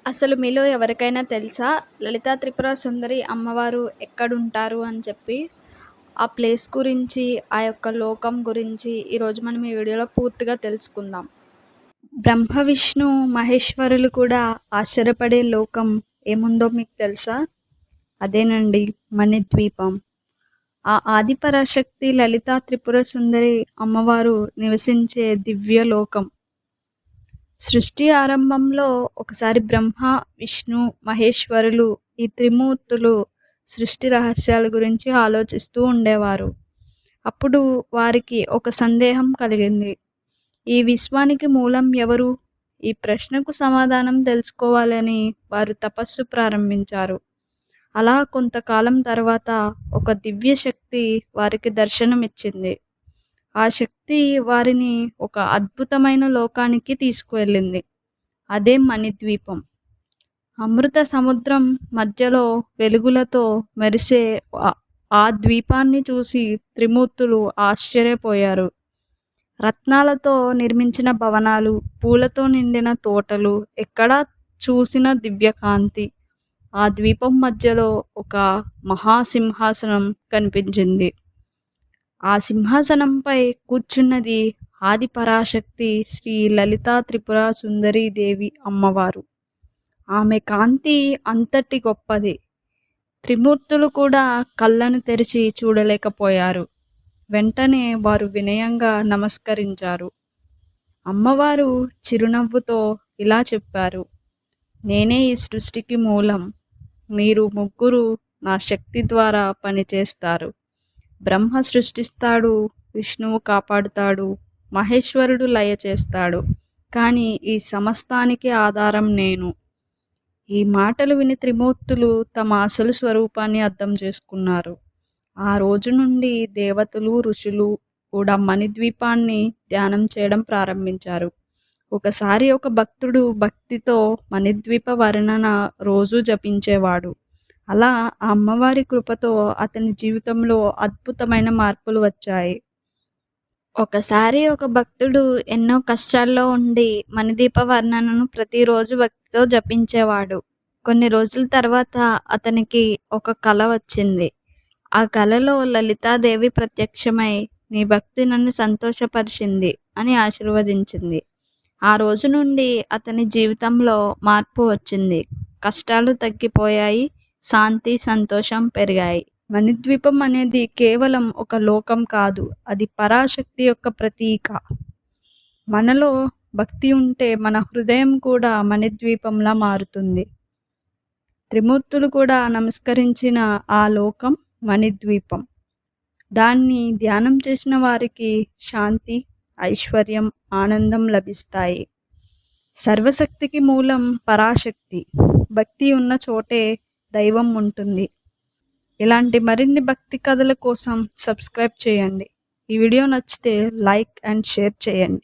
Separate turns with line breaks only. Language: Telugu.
అసలు మీలో ఎవరికైనా తెలుసా? లలితా త్రిపుర సుందరి అమ్మవారు ఎక్కడుంటారు అని చెప్పి? ఆ ప్లేస్ గురించి, ఆ యొక్క లోకం గురించి ఈరోజు మనం ఈ వీడియోలో పూర్తిగా తెలుసుకుందాం. బ్రహ్మ, విష్ణు, మహేశ్వరులు కూడా ఆశ్చర్యపడే లోకం ఏముందో మీకు తెలుసా? అదేనండి మణిద్వీపం. ఆ ఆదిపరాశక్తి లలితా త్రిపుర సుందరి అమ్మవారు నివసించే దివ్య లోకం. సృష్టి ఆరంభంలో ఒకసారి బ్రహ్మ, విష్ణు, మహేశ్వరులు ఈ త్రిమూర్తులు సృష్టి రహస్యాల గురించి ఆలోచిస్తూ ఉండేవారు. అప్పుడు వారికి ఒక సందేహం కలిగింది. ఈ విశ్వానికి మూలం ఎవరు? ఈ ప్రశ్నకు సమాధానం తెలుసుకోవాలని వారు తపస్సు ప్రారంభించారు. అలా కొంతకాలం తర్వాత ఒక దివ్య శక్తి వారికి దర్శనమిచ్చింది. ఆ శక్తి వారిని ఒక అద్భుతమైన లోకానికి తీసుకువెళ్ళింది. అదే మణిద్వీపం. అమృత సముద్రం మధ్యలో వెలుగులతో మెరిసే ఆ ద్వీపాన్ని చూసి త్రిమూర్తులు ఆశ్చర్యపోయారు. రత్నాలతో నిర్మించిన భవనాలు, పూలతో నిండిన తోటలు, ఎక్కడా చూసిన దివ్యకాంతి. ఆ ద్వీపం మధ్యలో ఒక మహాసింహాసనం కనిపించింది. ఆ సింహాసనంపై కూర్చున్నది ఆదిపరాశక్తి శ్రీ లలితా త్రిపుర సుందరీ దేవి అమ్మవారు. ఆమె కాంతి అంతటి గొప్పది. త్రిమూర్తులు కూడా కళ్ళను తెరిచి చూడలేకపోయారు. వెంటనే వారు వినయంగా నమస్కరించారు. అమ్మవారు చిరునవ్వుతో ఇలా చెప్పారు: నేనే ఈ సృష్టికి మూలం. మీరు ముగ్గురు నా శక్తి ద్వారా పనిచేస్తారు. బ్రహ్మ సృష్టిస్తాడు, విష్ణువు కాపాడుతాడు, మహేశ్వరుడు లయ చేస్తాడు. కానీ ఈ సమస్తానికి ఆధారం నేను. ఈ మాటలు విని త్రిమూర్తులు తమ అసలు స్వరూపాన్ని అర్థం చేసుకున్నారు. ఆ రోజు నుండి దేవతలు, ఋషులు కూడా మణిద్వీపాన్ని ధ్యానం చేయడం ప్రారంభించారు. ఒకసారి ఒక భక్తుడు భక్తితో మణిద్వీప వర్ణన రోజూ జపించేవాడు. అలా ఆ అమ్మవారి కృపతో అతని జీవితంలో అద్భుతమైన మార్పులు వచ్చాయి. ఒకసారి ఒక భక్తుడు ఎన్నో కష్టాల్లో ఉండి మణిదీప వర్ణనను ప్రతిరోజు భక్తితో జపించేవాడు. కొన్ని రోజుల తర్వాత అతనికి ఒక కల వచ్చింది. ఆ కలలో లలితాదేవి ప్రత్యక్షమై, నీ భక్తి నన్ను సంతోషపరిచింది అని ఆశీర్వదించింది. ఆ రోజు నుండి అతని జీవితంలో మార్పు వచ్చింది. కష్టాలు తగ్గిపోయాయి, శాంతి, సంతోషం పెరిగాయి. మణిద్వీపం అనేది కేవలం ఒక లోకం కాదు, అది పరాశక్తి యొక్క ప్రతీక. మనలో భక్తి ఉంటే మన హృదయం కూడా మణిద్వీపంలా మారుతుంది. త్రిమూర్తులు కూడా నమస్కరించిన ఆ లోకం మణిద్వీపం. దాన్ని ధ్యానం చేసిన వారికి శాంతి, ఐశ్వర్యం, ఆనందం లభిస్తాయి. సర్వశక్తికి మూలం పరాశక్తి. భక్తి ఉన్న చోటే దైవం ఉంటుంది. ఇలాంటి మరిన్ని భక్తి కథల కోసం సబ్స్క్రైబ్ చేయండి. ఈ వీడియో నచ్చితే లైక్ అండ్ షేర్ చేయండి.